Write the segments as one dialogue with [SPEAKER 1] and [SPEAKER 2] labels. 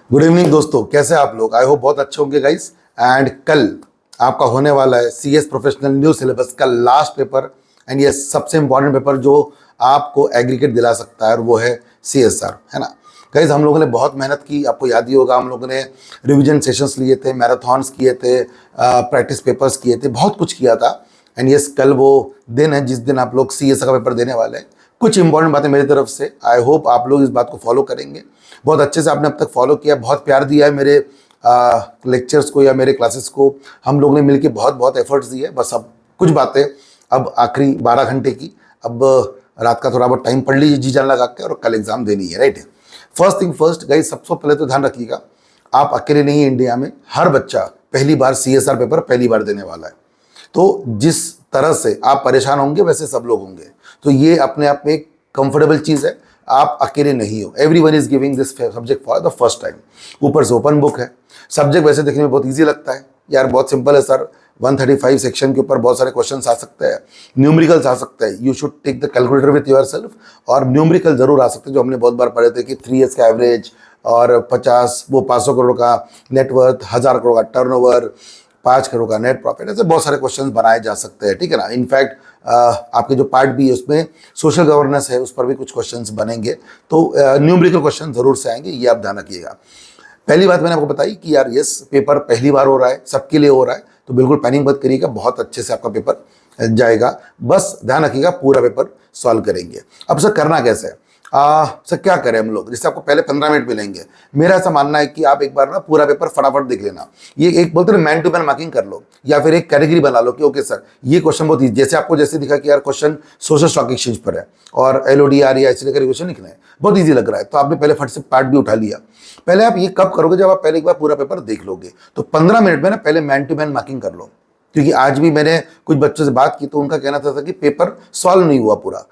[SPEAKER 1] Good evening दोस्तों, कैसे आप लोग? आई होप बहुत अच्छे होंगे गाइस। एंड कल आपका होने वाला है सीएस प्रोफेशनल न्यू सिलेबस का लास्ट पेपर। एंड ये सबसे इंपॉर्टेंट पेपर जो आपको एग्रीगेट दिला सकता है और वो है सीएसआर, है ना गाइस। हम लोगों ने बहुत मेहनत की, आपको याद ही होगा। हम लोगों ने रिवीजन सेशंस लिए थे, मैराथॉन्स किए थे, प्रैक्टिस पेपर्स किए थे, बहुत कुछ किया था। एंड यस, कल वो दिन है जिस दिन आप लोग सीएसआर का पेपर देने वाले हैं। कुछ इंपॉर्टेंट बातें मेरी तरफ से, आई होप आप लोग इस बात को फॉलो करेंगे। बहुत अच्छे से आपने अब तक फॉलो किया, बहुत प्यार दिया है मेरे लेक्चर्स को या मेरे क्लासेस को। हम लोग ने मिलकर बहुत बहुत एफर्ट्स दिए। बस अब कुछ बातें, अब आखिरी 12 घंटे की, अब रात का थोड़ा बहुत टाइम पढ़ लीजिए जी जान लगा के, और कल एग्जाम देनी है, right. First thing first guys, सबसे पहले तो ध्यान रखिएगा, आप अकेले नहीं हैं इंडिया में। हर बच्चा पहली बार सीएसआर पेपर पहली बार देने वाला है। तो जिस तरह से आप परेशान होंगे वैसे सब लोग होंगे। तो ये अपने आप में एक कंफर्टेबल चीज़ है, आप अकेले नहीं हो। Everyone is giving this subject for the first time. ऊपर से ओपन बुक है। सब्जेक्ट वैसे देखने में बहुत इजी लगता है यार, बहुत सिंपल है सर। 135 सेक्शन के ऊपर बहुत सारे क्वेश्चन आ सकते हैं, न्यूमेरिकल्स आ सकते हैं। You should take the calculator with your self. और न्यूमेरिकल जरूर आ सकते हैं, जो हमने बहुत बार पढ़े थे कि 3 ईयर्स का एवरेज, और 500 करोड़ का नेटवर्थ, 1000 करोड़ का टर्नओवर, 5 करोड़ का नेट प्रॉफिट, ऐसे बहुत सारे क्वेश्चंस बनाए जा सकते हैं, ठीक है ना। इनफैक्ट आपके जो पार्ट बी है उसमें सोशल गवर्नेंस है, उस पर भी कुछ क्वेश्चंस बनेंगे। तो न्यूमेरिकल क्वेश्चन जरूर से आएंगे, ये आप ध्यान रखिएगा। पहली बात मैंने आपको बताई कि यार यस, पेपर पहली बार हो रहा है, सबके लिए हो रहा है, तो बिल्कुल पैनिक मत करिएगा, बहुत अच्छे से आपका पेपर जाएगा। बस ध्यान रखिएगा, पूरा पेपर सॉल्व करेंगे। अब सर करना कैसे है? सर क्या करें हम लोग? जैसे आपको पहले 15 मिनट मिलेंगे। मेरा ऐसा मानना है कि आप एक बार ना पूरा पेपर फटाफट देख लेना। ये एक बोलते हैं मैन टू मैन मार्किंग कर लो, या फिर एक कैटेगरी बना लो कि ओके सर ये क्वेश्चन बहुत ईजी, जैसे आपको जैसे दिखा कि यार क्वेश्चन सोशल स्टॉक एक्सचेंज पर है और LODR या ऐसे लेकर क्वेश्चन लिखना है, बहुत ईजी लग रहा है, तो आपने पहले फट से पार्ट भी उठा लिया। पहले आप ये कब करोगे? जब आप पहले एक बार पूरा पेपर देख लोगे। तो 15 मिनट में ना पहले मैन टू मैन मार्किंग कर लो। क्योंकि आज भी मैंने कुछ बच्चों से बात की तो उनका कहना था कि पेपर सॉल्व नहीं हुआ पूरा।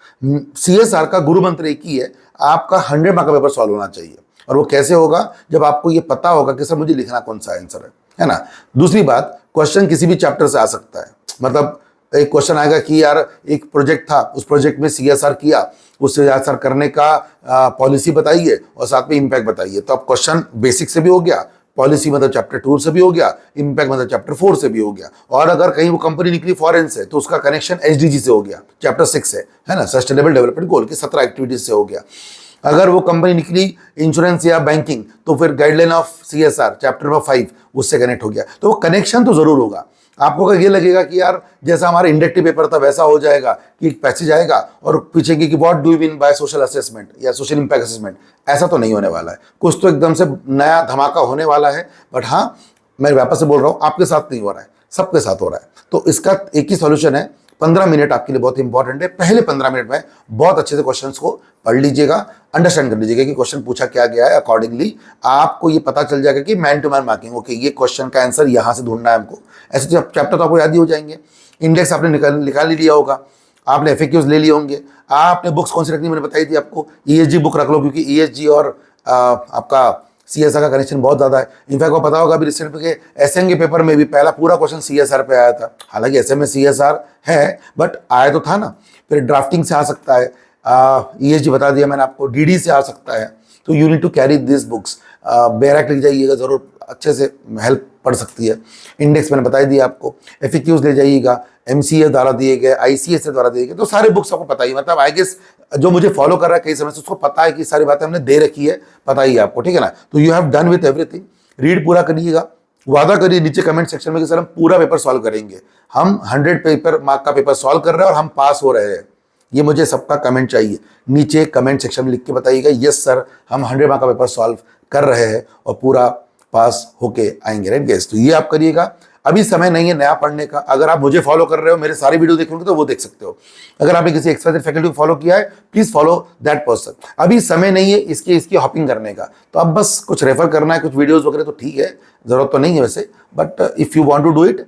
[SPEAKER 1] सीएसआर का गुरु मंत्र एक ही है, आपका 100 मार्क का पेपर सॉल्व होना चाहिए। और वो कैसे होगा? जब आपको ये पता होगा कि सर मुझे लिखना कौन सा आंसर है ना। दूसरी बात, क्वेश्चन किसी भी चैप्टर से आ सकता है। मतलब एक क्वेश्चन आएगा कि यार एक प्रोजेक्ट था, उस प्रोजेक्ट में सीएसआर किया, उस सीएसआर करने का पॉलिसी बताइए और साथ में इम्पैक्ट बताइए। तो अब क्वेश्चन बेसिक से भी हो गया, पॉलिसी मतलब चैप्टर 2 से भी हो गया, इम्पैक्ट मतलब चैप्टर 4 से भी हो गया। और अगर कहीं वो कंपनी निकली फॉरेन से तो उसका कनेक्शन SDG से हो गया, चैप्टर 6 से, है ना, सस्टेनेबल डेवलपमेंट गोल की 17 एक्टिविटीज से हो गया। अगर वो कंपनी निकली इंश्योरेंस या बैंकिंग तो फिर guideline of CSR chapter number 5 उससे कनेक्ट हो गया। तो वो कनेक्शन तो जरूर होगा। आपको अगर ये लगेगा कि यार जैसा हमारा इंडक्टिव पेपर था वैसा हो जाएगा कि एक पैसेज आएगा और पूछेंगे कि what do you mean by social assessment या सोशल इम्पैक्ट असेसमेंट, ऐसा तो नहीं होने वाला है। कुछ तो एकदम से नया धमाका होने वाला है। बट हाँ, मैं वापस से बोल रहा हूँ, आपके साथ नहीं हो रहा है, सबके साथ हो रहा है। तो इसका एक ही सॉल्यूशन है, 15 मिनट आपके लिए बहुत इंपॉर्टेंट है। पहले 15 मिनट में बहुत अच्छे से क्वेश्चंस को पढ़ लीजिएगा, अंडरस्टैंड कर लीजिएगा कि क्वेश्चन पूछा क्या गया है। अकॉर्डिंगली आपको ये पता चल जाएगा कि man to man marking, okay ये क्वेश्चन का आंसर यहाँ से ढूंढना है हमको। ऐसे चैप्टर तो आपको याद ही हो जाएंगे। इंडेक्स आपने निकाल ही लिया होगा, आपने FAQs ले लिए होंगे। आपने बुक्स कौन सी रखनी मैंने बताई थी आपको, ESG बुक रख लो, क्योंकि ESG और आपका सीएसआर का कनेक्शन बहुत ज़्यादा है। इनफैक्ट आपको पता होगा अभी रिसेंट के SM के पेपर में भी पहला पूरा क्वेश्चन सीएसआर पे आया था। हालांकि SM में सीएसआर है बट आया तो था ना। फिर ड्राफ्टिंग से आ सकता है, ESG बता दिया मैंने आपको, DD से आ सकता है। तो you need to carry this books. बैरक लिख जाइएगा जरूर, अच्छे से हेल्प पड़ सकती है। इंडेक्स मैंने बता दिया आपको, FAQs ले जाइएगा, MCA द्वारा दिए गए, ICS द्वारा दिए गए, तो सारे बुक्स आपको पता ही, मतलब आई गेस जो मुझे फॉलो कर रहा है कई समय से उसको पता है कि सारी बातें हमने दे रखी है, पता ही है आपको, ठीक है ना। तो you have done with everything. Read पूरा करिएगा, वादा करिए नीचे कमेंट सेक्शन में कि सर हम पूरा पेपर सॉल्व करेंगे, हम 100 पेपर मार्क का पेपर सॉल्व कर रहे हैं और हम पास हो रहे हैं। ये मुझे सबका कमेंट चाहिए, नीचे कमेंट सेक्शन में लिख के बताइएगा यस सर हम 100 मार्क का पेपर सॉल्व कर रहे हैं और पूरा पास होके आएंगे, राइट गेस। तो ये आप करिएगा। अभी समय नहीं है नया पढ़ने का। अगर आप मुझे फॉलो कर रहे हो, मेरे सारे वीडियो देख रहे हो तो वो देख सकते हो। अगर आपने किसी एक्सपर्ट फैकल्टी को फॉलो किया है, प्लीज फॉलो दैट पर्सन। अभी समय नहीं है इसकी हॉपिंग करने का, तो अब बस कुछ रेफर करना है, कुछ वीडियोस वगैरह तो ठीक है, जरूरत तो नहीं है वैसे, but if you want to do it,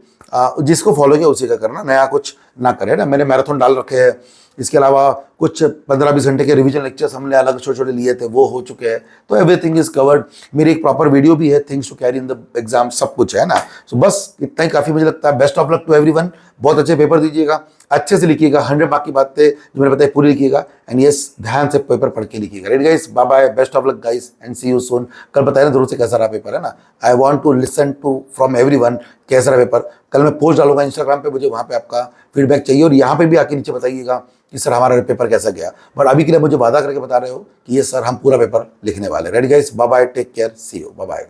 [SPEAKER 1] जिसको फॉलो किया उसी का करना, नया कुछ ना करे ना। मैंने मैराथन डाल रखे हैं, इसके अलावा कुछ 15-20 घंटे के रिवीजन लेक्चर्स हमने अलग छोटे छोटे लिए थे, वो हो चुके हैं। तो एवरीथिंग इज कवर्ड। मेरी एक प्रॉपर वीडियो भी है, things to carry in the exam, सब कुछ है ना। सो बस इतना ही काफ़ी मुझे लगता है। Best of luck to everyone, बहुत अच्छे पेपर दीजिएगा। अच्छे से लिखिएगा, 100 मार्क की बातें जो मैंने बताई पूरी लिखिएगा, एंड यस ध्यान से पेपर पढ़ के लिखिएगा। Right guys, bye bye, best of luck guys and see you soon. कल बताया ना जरूर से कैसा रहा पेपर, है ना। I want to listen to from everyone कैसा रहा पेपर। कल मैं पोस्ट डालूंगा इंस्टाग्राम पे, मुझे वहाँ पे आपका फीडबैक चाहिए, और यहाँ पे भी आके नीचे बताइएगा कि सर हमारा पेपर कैसा गया। बट अभी के लिए मुझे वादा करके बता रहे हो कि ये सर हम पूरा पेपर लिखने वाले। Right guys, bye bye, take care, see you, bye bye.